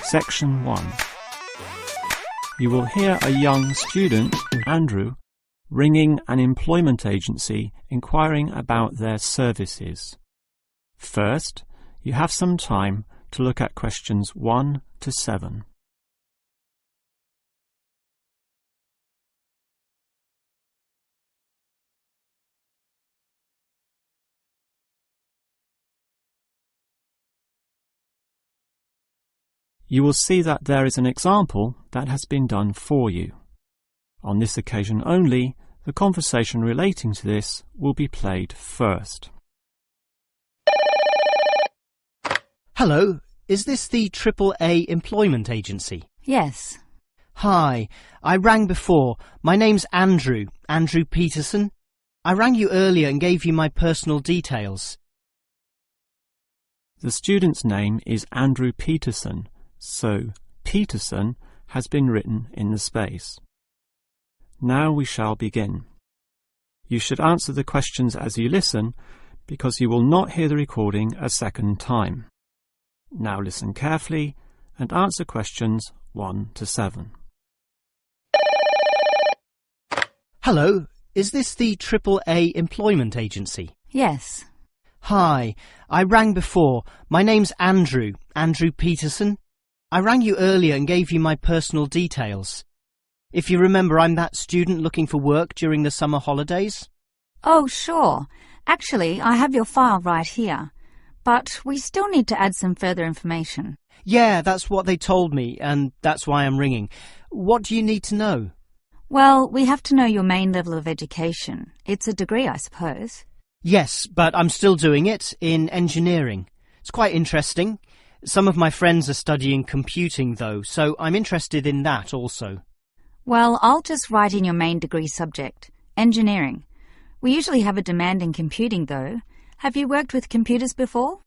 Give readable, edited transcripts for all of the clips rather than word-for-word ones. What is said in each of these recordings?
Section 1. You will hear a young student, Andrew, ringing an employment agency inquiring about their services. First, you have some time to look at questions 1 to 7. You will see that there is an example that has been done for you. On this occasion only, the conversation relating to this will be played first. Hello, is this the AAA employment agency? Yes. Hi, I rang before. My name's Andrew Peterson. I rang you earlier and gave you my personal details. The student's name is Andrew Peterson, so Peterson has been written in the space. Now we shall begin. You should answer the questions as you listen, because you will not hear the recording a second time. Now listen carefully and answer questions 1 to 7. Hello, is this the AAA employment agency? Yes. Hi, I rang before. My name's Andrew Peterson. I rang you earlier and gave you my personal details. If you remember, I'm that student looking for work during the summer holidays. Oh, sure. Actually, I have your file right here. But we still need to add some further information. Yeah, that's what they told me, and that's why I'm ringing. What do you need to know? Well, we have to know your main level of education. It's a degree, I suppose. Yes, but I'm still doing it in engineering. It's quite interesting. Some of my friends are studying computing, though, so I'm interested in that also. Well, I'll just write in your main degree subject, engineering. We usually have a demand in computing, though. Have you worked with computers before?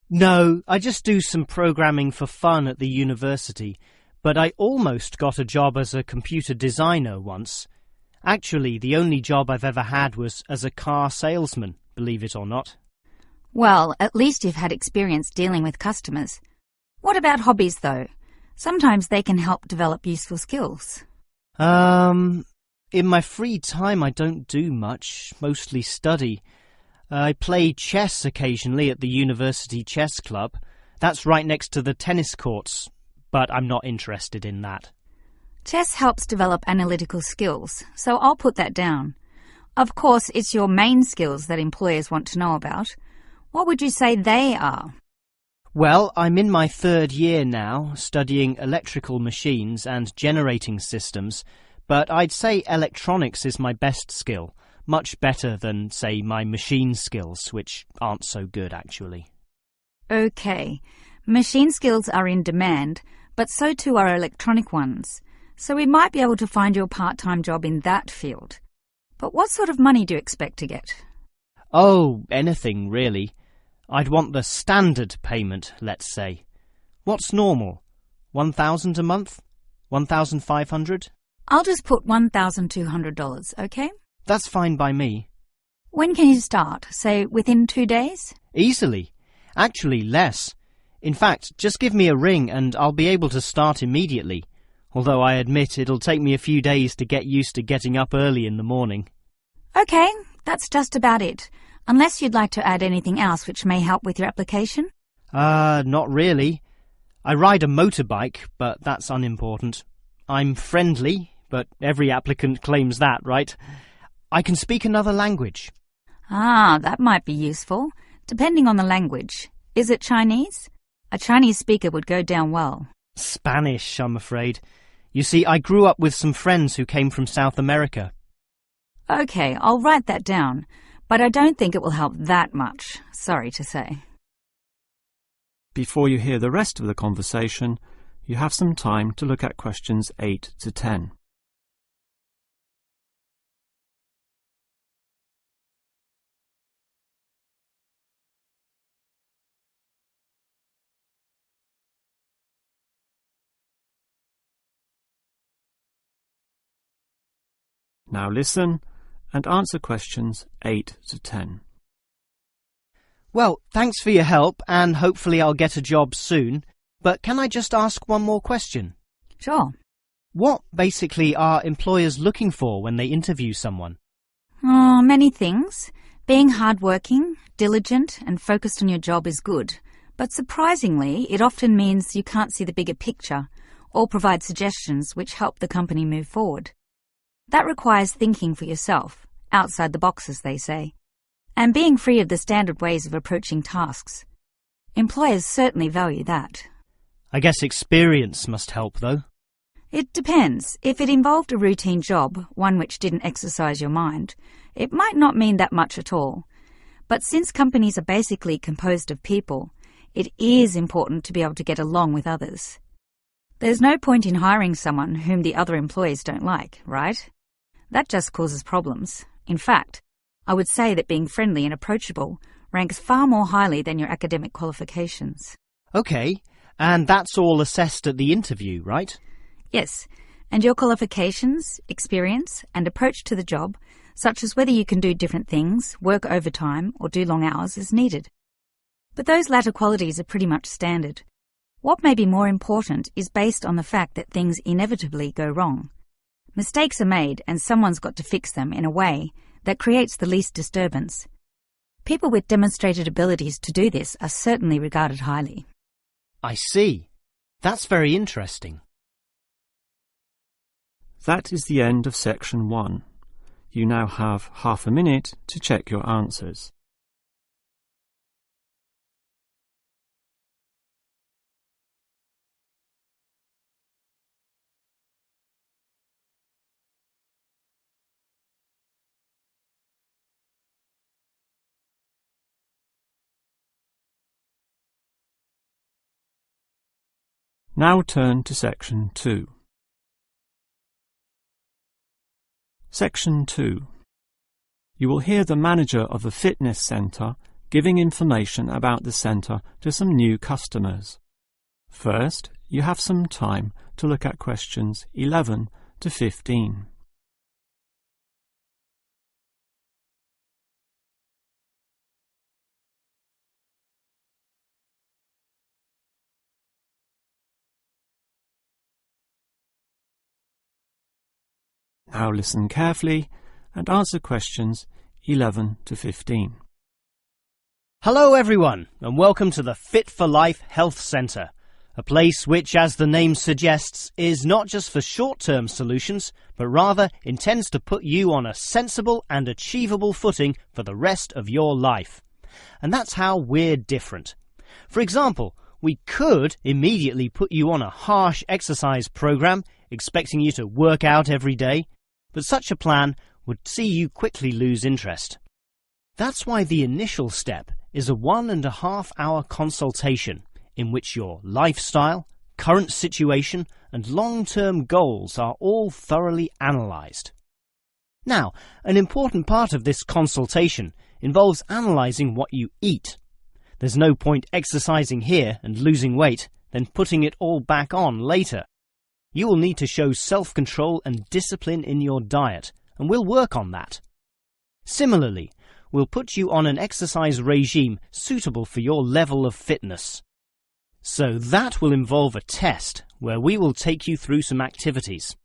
No, I just do some programming for fun at the university, but I almost got a job as a computer designer once. Actually, the only job I've ever had was as a car salesman, believe it or not. Well, at least you've had experience dealing with customers. What about hobbies, though? Sometimes they can help develop useful skills. In my free time I don't do much, mostly study. I play chess occasionally at the university chess club. That's right next to the tennis courts, but I'm not interested in that. Chess helps develop analytical skills, so I'll put that down. Of course, it's your main skills that employers want to know about. What would you say they are? Well, I'm in my 3rd year now, studying electrical machines and generating systems, but I'd say electronics is my best skill, much better than, say, my machine skills, which aren't so good, actually. Okay, machine skills are in demand, but so too are electronic ones, so we might be able to find you a part-time job in that field. But what sort of money do you expect to get? Oh, anything, really. I'd want the standard payment, let's say. What's normal? 1,000 a month? 1,500? I'll just put $1,200, okay? That's fine by me. When can you start? Say, within 2 days? Easily. Actually, less. In fact, just give me a ring and I'll be able to start immediately. Although I admit it'll take me a few days to get used to getting up early in the morning. Okay, that's just about it. Unless you'd like to add anything else which may help with your application? Not really. I ride a motorbike, but that's unimportant. I'm friendly, but every applicant claims that, right? I can speak another language. Ah, that might be useful, depending on the language. Is it Chinese? A Chinese speaker would go down well. Spanish, I'm afraid. You see, I grew up with some friends who came from South America. Okay, I'll write that down. But I don't think it will help that much, sorry to say. Before you hear the rest of the conversation, you have some time to look at questions 8 to 10. Now listen and answer questions 8 to 10. Well, thanks for your help, and hopefully I'll get a job soon. But can I just ask one more question? Sure. What basically are employers looking for when they interview someone? Oh, many things. Being hardworking, diligent and focused on your job is good, but surprisingly it often means you can't see the bigger picture or provide suggestions which help the company move forward. That requires thinking for yourself, outside the box as they say, and being free of the standard ways of approaching tasks. Employers certainly value that. I guess experience must help, though. It depends. If it involved a routine job, one which didn't exercise your mind, it might not mean that much at all. But since companies are basically composed of people, it is important to be able to get along with others. There's no point in hiring someone whom the other employees don't like, right? That just causes problems. In fact, I would say that being friendly and approachable ranks far more highly than your academic qualifications. Okay, and that's all assessed at the interview, right? Yes, and your qualifications, experience, and approach to the job, such as whether you can do different things, work overtime, or do long hours, is needed. But those latter qualities are pretty much standard. What may be more important is based on the fact that things inevitably go wrong. Mistakes are made, and someone's got to fix them in a way that creates the least disturbance. People with demonstrated abilities to do this are certainly regarded highly. I see. That's very interesting. That is the end of section 1. You now have half a minute to check your answers. Now turn to section 2. Section 2. You will hear the manager of a fitness centre giving information about the centre to some new customers. First, you have some time to look at questions 11 to 15. Now listen carefully and answer questions 11 to 15. Hello everyone, and welcome to the Fit for Life Health Centre, a place which, as the name suggests, is not just for short-term solutions, but rather intends to put you on a sensible and achievable footing for the rest of your life. And that's how we're different. For example, we could immediately put you on a harsh exercise program, expecting you to work out every day, but such a plan would see you quickly lose interest. That's why the initial step is a 1.5 hour consultation in which your lifestyle, current situation and long-term goals are all thoroughly analysed. Now, an important part of this consultation involves analysing what you eat. There's no point exercising here and losing weight, then putting it all back on later. You will need to show self-control and discipline in your diet, and we'll work on that. Similarly, we'll put you on an exercise regime suitable for your level of fitness. So that will involve a test where we will take you through some activities,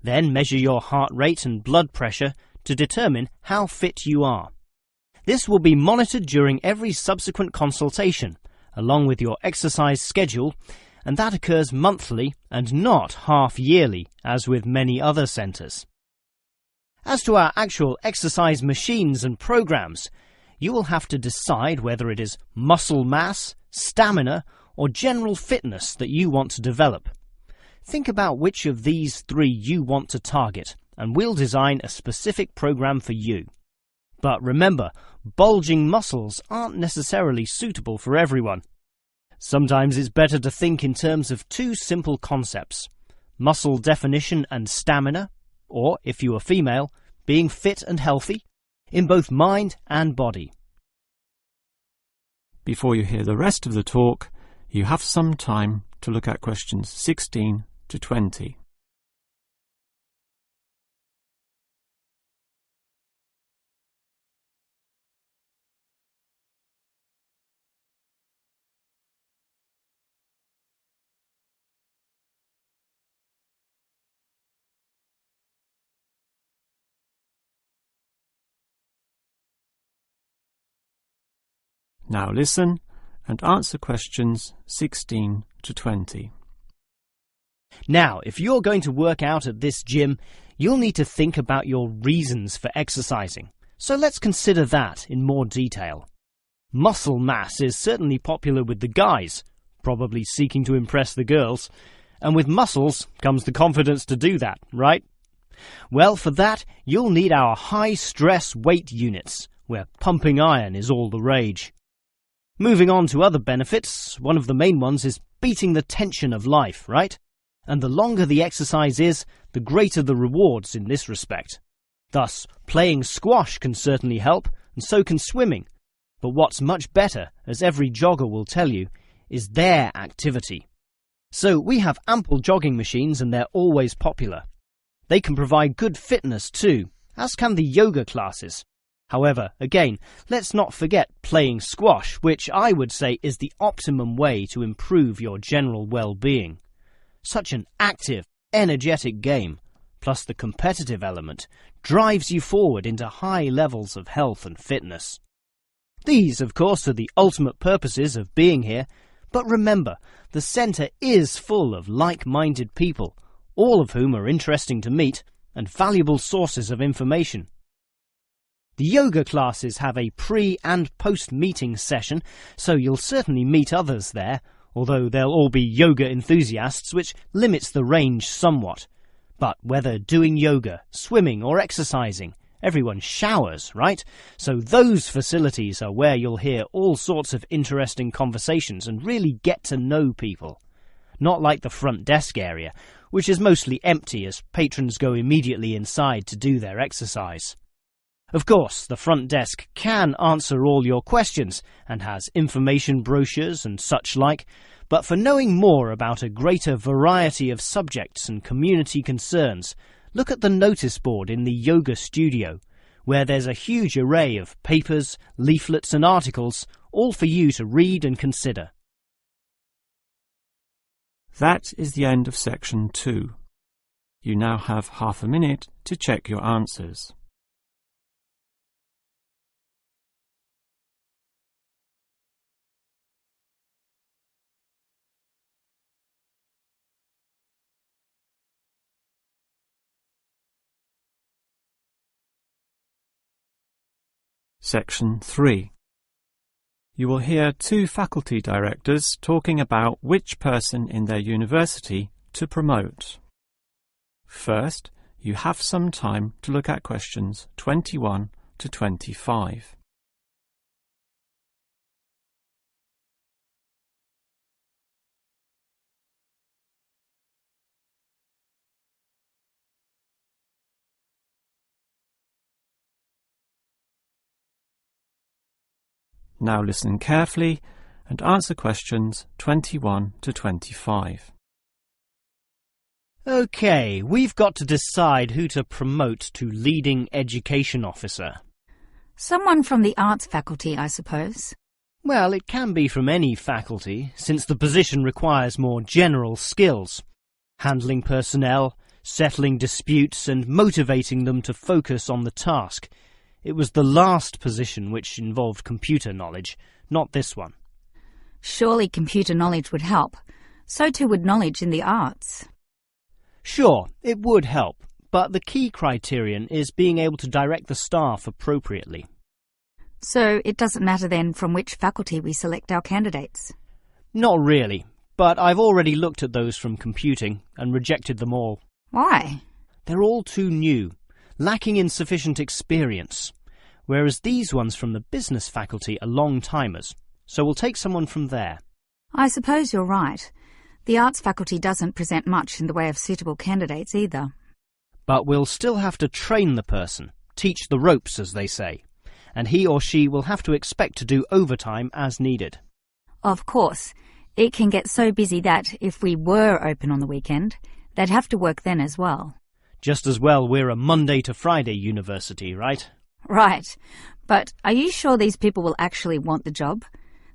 then measure your heart rate and blood pressure to determine how fit you are. This will be monitored during every subsequent consultation, along with your exercise schedule, and that occurs monthly and not half-yearly, as with many other centres. As to our actual exercise machines and programs, you will have to decide whether it is muscle mass, stamina, or general fitness that you want to develop. Think about which of these 3 you want to target, and we'll design a specific program for you. But remember, bulging muscles aren't necessarily suitable for everyone. Sometimes it's better to think in terms of 2 simple concepts: muscle definition and stamina, or, if you are female, being fit and healthy, in both mind and body. Before you hear the rest of the talk, you have some time to look at questions 16 to 20. Now listen and answer questions 16 to 20. Now, if you're going to work out at this gym, you'll need to think about your reasons for exercising. So let's consider that in more detail. Muscle mass is certainly popular with the guys, probably seeking to impress the girls. And with muscles comes the confidence to do that, right? Well, for that, you'll need our high-stress weight units, where pumping iron is all the rage. Moving on to other benefits, one of the main ones is beating the tension of life, right? And the longer the exercise is, the greater the rewards in this respect. Thus, playing squash can certainly help, and so can swimming. But what's much better, as every jogger will tell you, is their activity. So we have ample jogging machines and they're always popular. They can provide good fitness too, as can the yoga classes. However, again, let's not forget playing squash, which I would say is the optimum way to improve your general well-being. Such an active, energetic game, plus the competitive element, drives you forward into high levels of health and fitness. These, of course, are the ultimate purposes of being here, but remember, the centre is full of like-minded people, all of whom are interesting to meet and valuable sources of information. The yoga classes have a pre- and post-meeting session, so you'll certainly meet others there, although they'll all be yoga enthusiasts, which limits the range somewhat. But whether doing yoga, swimming or exercising, everyone showers, right? So those facilities are where you'll hear all sorts of interesting conversations and really get to know people. Not like the front desk area, which is mostly empty as patrons go immediately inside to do their exercise. Of course, the front desk can answer all your questions and has information brochures and such like, but for knowing more about a greater variety of subjects and community concerns, look at the notice board in the yoga studio, where there's a huge array of papers, leaflets and articles, all for you to read and consider. That is the end of section 2. You now have half a minute to check your answers. Section 3. You will hear 2 faculty directors talking about which person in their university to promote. First, you have some time to look at questions 21 to 25. Now listen carefully and answer questions 21 to 25. OK, we've got to decide who to promote to leading education officer. Someone from the arts faculty, I suppose. Well, it can be from any faculty, since the position requires more general skills. Handling personnel, settling disputes and motivating them to focus on the task. It was the last position which involved computer knowledge, not this one. Surely computer knowledge would help. So too would knowledge in the arts. Sure, it would help, but the key criterion is being able to direct the staff appropriately. So it doesn't matter then from which faculty we select our candidates? Not really, but I've already looked at those from computing and rejected them all. Why? They're all too new, lacking in sufficient experience, whereas these ones from the business faculty are long-timers, so we'll take someone from there. I suppose you're right. The arts faculty doesn't present much in the way of suitable candidates either. But we'll still have to train the person, teach the ropes, as they say, and he or she will have to expect to do overtime as needed. Of course. It can get so busy that, if we were open on the weekend, they'd have to work then as well. Just as well we're a Monday to Friday university, right? Right. But are you sure these people will actually want the job?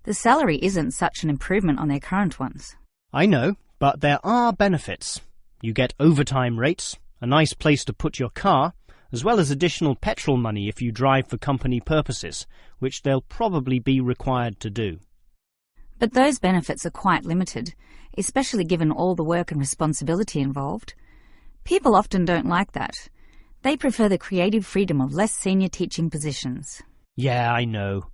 The salary isn't such an improvement on their current ones. I know, but there are benefits. You get overtime rates, a nice place to put your car, as well as additional petrol money if you drive for company purposes, which they'll probably be required to do. But those benefits are quite limited, especially given all the work and responsibility involved. People often don't like that. They prefer the creative freedom of less senior teaching positions. Yeah, I know.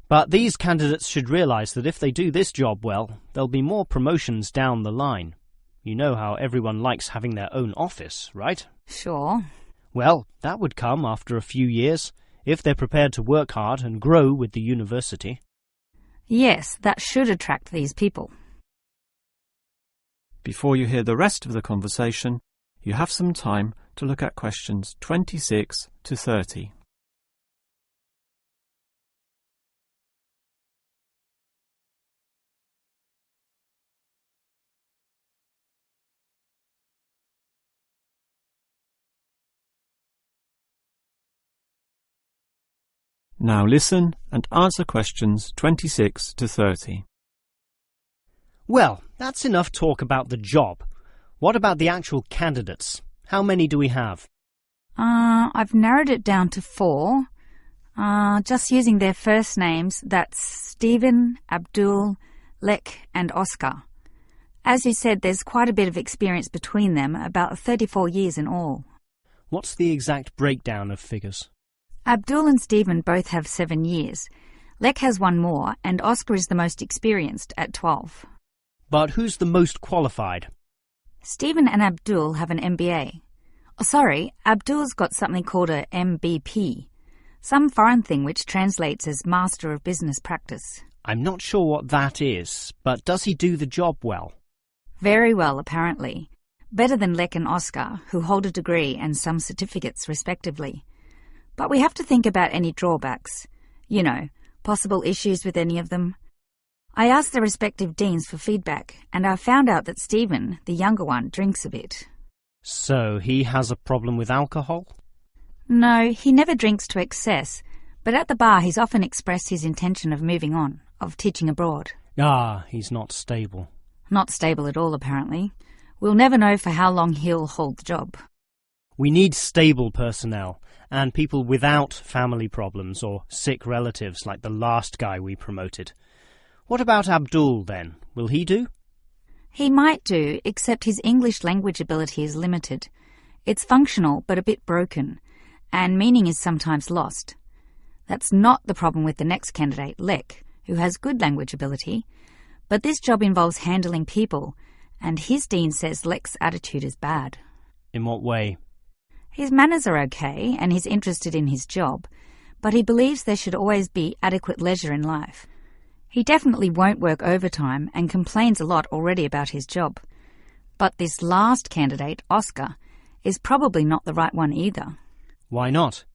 But these candidates should realise that if they do this job well, there'll be more promotions down the line. You know how everyone likes having their own office, right? Sure. Well, that would come after a few years, if they're prepared to work hard and grow with the university. Yes, that should attract these people. Before you hear the rest of the conversation, you have some time to look at questions 26 to 30. Now listen and answer questions 26 to 30. Well, that's enough talk about the job. What about the actual candidates? How many do we have? I've narrowed it down to 4. Just using their first names, that's Stephen, Abdul, Lek and Oscar. As you said, there's quite a bit of experience between them, about 34 years in all. What's the exact breakdown of figures? Abdul and Stephen both have 7 years. Lek has 1 more, and Oscar is the most experienced at 12. But who's the most qualified? Stephen and Abdul have an MBA. Oh, sorry, Abdul's got something called a MBP, some foreign thing which translates as Master of Business Practice. I'm not sure what that is, but does he do the job well? Very well, apparently. Better than Lek and Oscar, who hold a degree and some certificates respectively. But we have to think about any drawbacks. You know, possible issues with any of them. I asked the respective deans for feedback, and I found out that Stephen, the younger one, drinks a bit. So he has a problem with alcohol? No, he never drinks to excess, but at the bar he's often expressed his intention of moving on, of teaching abroad. Ah, he's not stable. Not stable at all, apparently. We'll never know for how long he'll hold the job. We need stable personnel, and people without family problems or sick relatives like the last guy we promoted. What about Abdul, then? Will he do? He might do, except his English language ability is limited. It's functional, but a bit broken, and meaning is sometimes lost. That's not the problem with the next candidate, Lek, who has good language ability, but this job involves handling people, and his dean says Lek's attitude is bad. In what way? His manners are okay, and he's interested in his job, but he believes there should always be adequate leisure in life. He definitely won't work overtime and complains a lot already about his job. But this last candidate, Oscar, is probably not the right one either. Why not?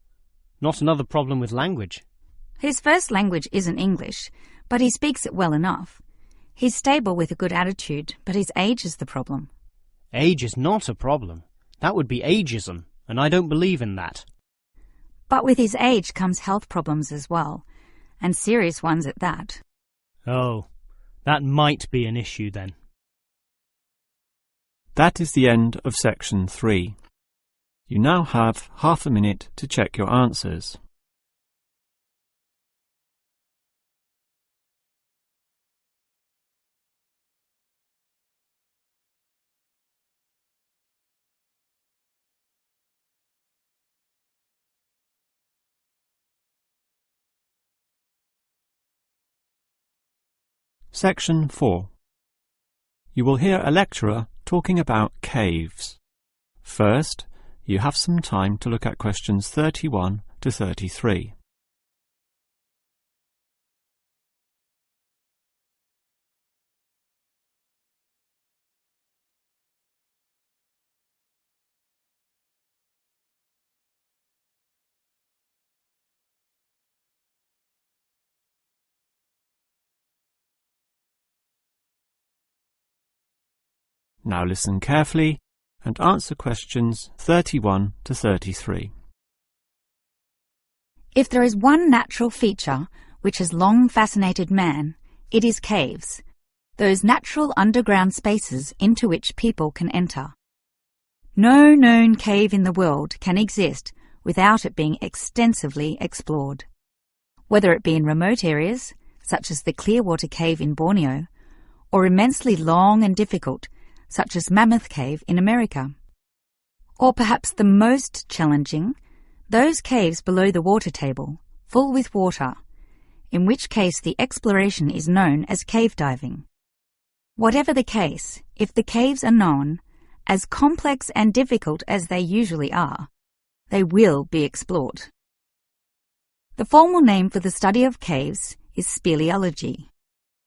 Not another problem with language. His first language isn't English, but he speaks it well enough. He's stable with a good attitude, but his age is the problem. Age is not a problem. That would be ageism, and I don't believe in that. But with his age comes health problems as well, and serious ones at that. Oh, that might be an issue then. That is the end of section 3. You now have half a minute to check your answers. Section 4. You will hear a lecturer talking about caves. First, you have some time to look at questions 31 to 33. Now listen carefully and answer questions 31 to 33. If there is one natural feature which has long fascinated man, it is caves, those natural underground spaces into which people can enter. No known cave in the world can exist without it being extensively explored. Whether it be in remote areas, such as the Clearwater Cave in Borneo, or immensely long and difficult, such as Mammoth Cave in America. Or perhaps the most challenging, those caves below the water table, full with water, in which case the exploration is known as cave diving. Whatever the case, if the caves are known, as complex and difficult as they usually are, they will be explored. The formal name for the study of caves is speleology,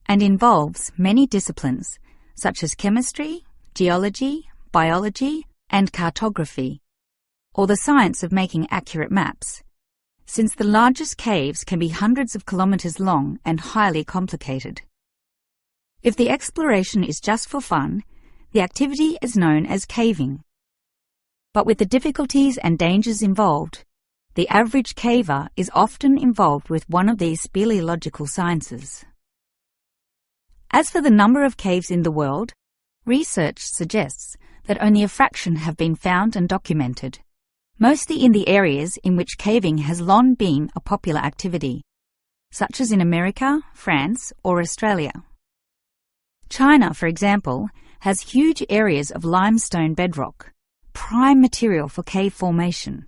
and involves many disciplines such as chemistry, geology, biology, and cartography, or the science of making accurate maps, since the largest caves can be hundreds of kilometres long and highly complicated. If the exploration is just for fun, the activity is known as caving. But with the difficulties and dangers involved, the average caver is often involved with one of these speleological sciences. As for the number of caves in the world, research suggests that only a fraction have been found and documented, mostly in the areas in which caving has long been a popular activity, such as in America, France, or Australia. China, for example, has huge areas of limestone bedrock, prime material for cave formation,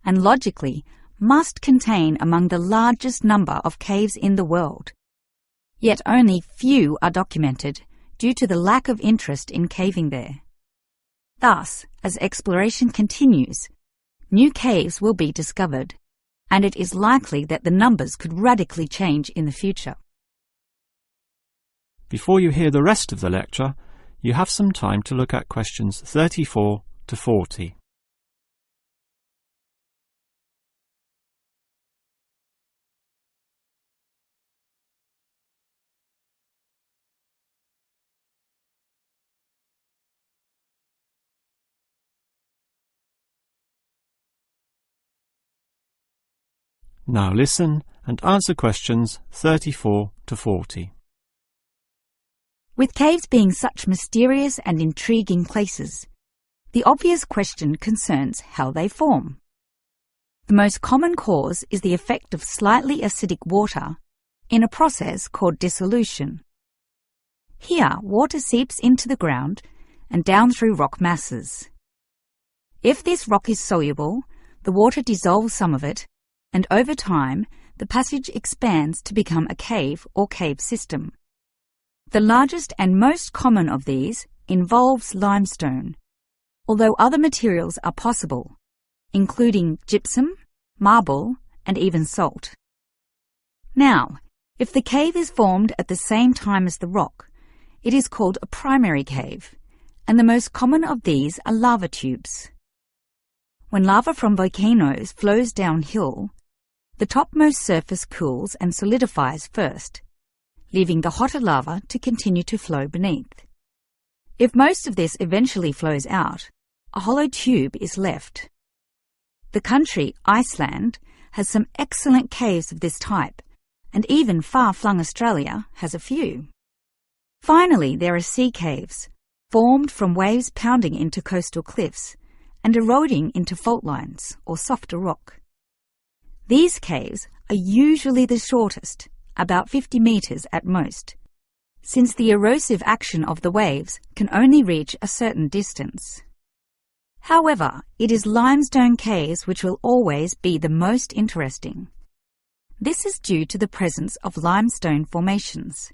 and logically must contain among the largest number of caves in the world. Yet only few are documented due to the lack of interest in caving there. Thus, as exploration continues, new caves will be discovered, and it is likely that the numbers could radically change in the future. Before you hear the rest of the lecture, you have some time to look at questions 34 to 40. Now listen and answer questions 34 to 40. With caves being such mysterious and intriguing places, the obvious question concerns how they form. The most common cause is the effect of slightly acidic water in a process called dissolution. Here, water seeps into the ground and down through rock masses. If this rock is soluble, the water dissolves some of it, and over time, the passage expands to become a cave or cave system. The largest and most common of these involves limestone, although other materials are possible, including gypsum, marble, and even salt. Now, if the cave is formed at the same time as the rock, it is called a primary cave, and the most common of these are lava tubes. When lava from volcanoes flows downhill, the topmost surface cools and solidifies first, leaving the hotter lava to continue to flow beneath. If most of this eventually flows out, a hollow tube is left. The country, Iceland, has some excellent caves of this type, and even far-flung Australia has a few. Finally, there are sea caves, formed from waves pounding into coastal cliffs and eroding into fault lines or softer rock. These caves are usually the shortest, about 50 metres at most, since the erosive action of the waves can only reach a certain distance. However, it is limestone caves which will always be the most interesting. This is due to the presence of limestone formations.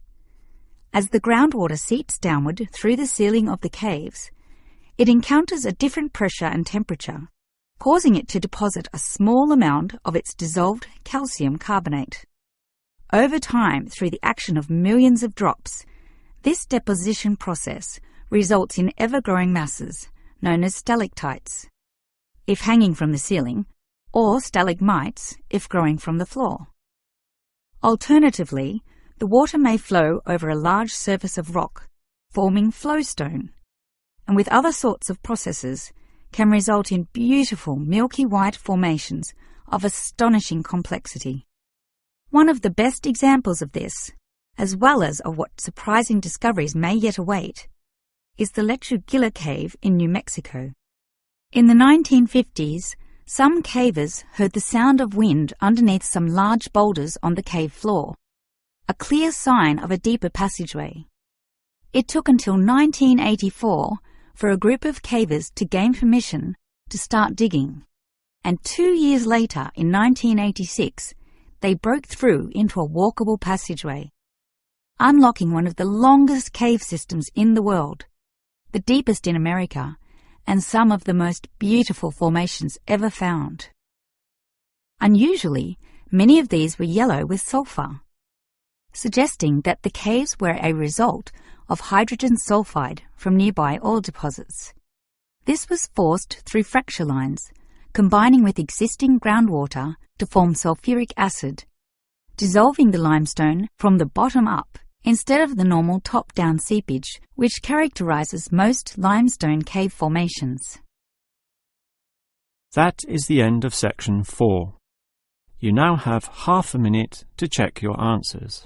As the groundwater seeps downward through the ceiling of the caves, it encounters a different pressure and temperature, causing it to deposit a small amount of its dissolved calcium carbonate. Over time, through the action of millions of drops, this deposition process results in ever-growing masses, known as stalactites, if hanging from the ceiling, or stalagmites, if growing from the floor. Alternatively, the water may flow over a large surface of rock, forming flowstone, and with other sorts of processes, can result in beautiful milky white formations of astonishing complexity. One of the best examples of this, as well as of what surprising discoveries may yet await, is the Lechuguilla Cave in New Mexico. In the 1950s, Some cavers heard the sound of wind underneath some large boulders on the cave floor, a clear sign of a deeper passageway. It took until 1984 for a group of cavers to gain permission to start digging, and 2 years later, in 1986, they broke through into a walkable passageway, unlocking one of the longest cave systems in the world, the deepest in America, and some of the most beautiful formations ever found. Unusually, many of these were yellow with sulfur, suggesting that the caves were a result of hydrogen sulfide from nearby oil deposits. This was forced through fracture lines, combining with existing groundwater to form sulfuric acid, dissolving the limestone from the bottom up instead of the normal top-down seepage which characterizes most limestone cave formations. That is the end of section 4. You now have half a minute to check your answers.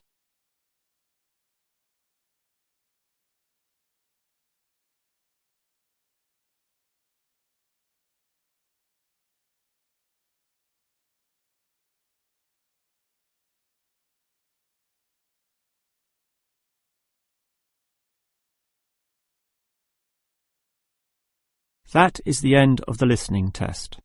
That is the end of the listening test.